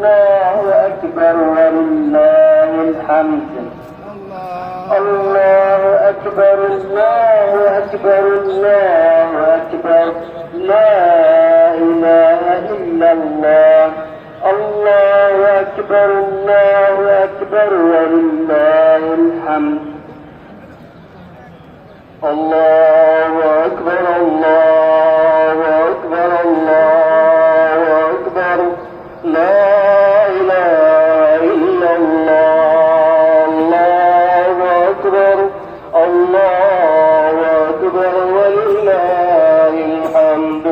الله أكبر ولله الحمد. الله أكبر الله أكبر الله أكبر لا إله إلا الله. الله أكبر الله أكبر ولله الحمد. الله أكبر الله أكبر الله أكبر لا إله إلا الله. الله أكبر الله أكبر ولله الحمد.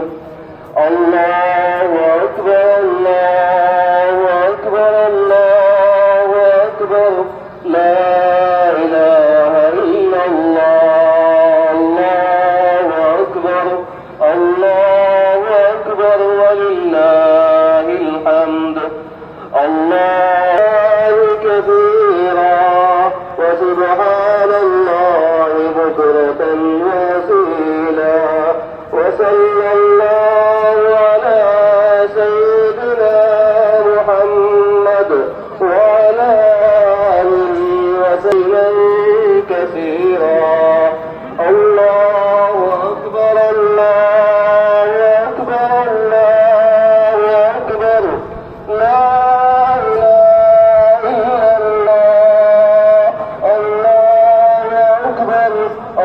الله أكبر الله أكبر الله أكبر لا إله إلا الله. الله أكبر الله أكبر ولله الحمد. الله كبيرا وسبحان الله بكرة وأصيلا. وصلى الله على سيدنا محمد وعلى آله وسلم كثيرا. الله أكبر الله أكبر الله أكبر لا إله إلا الله. الله أكبر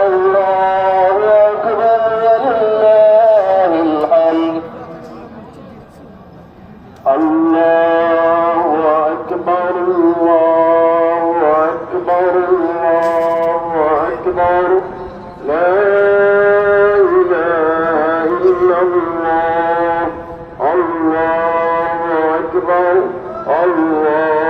الله أكبر ولله الحمد. الله أكبر الله أكبر الله أكبر لا إله إلا الله. الله أكبر الله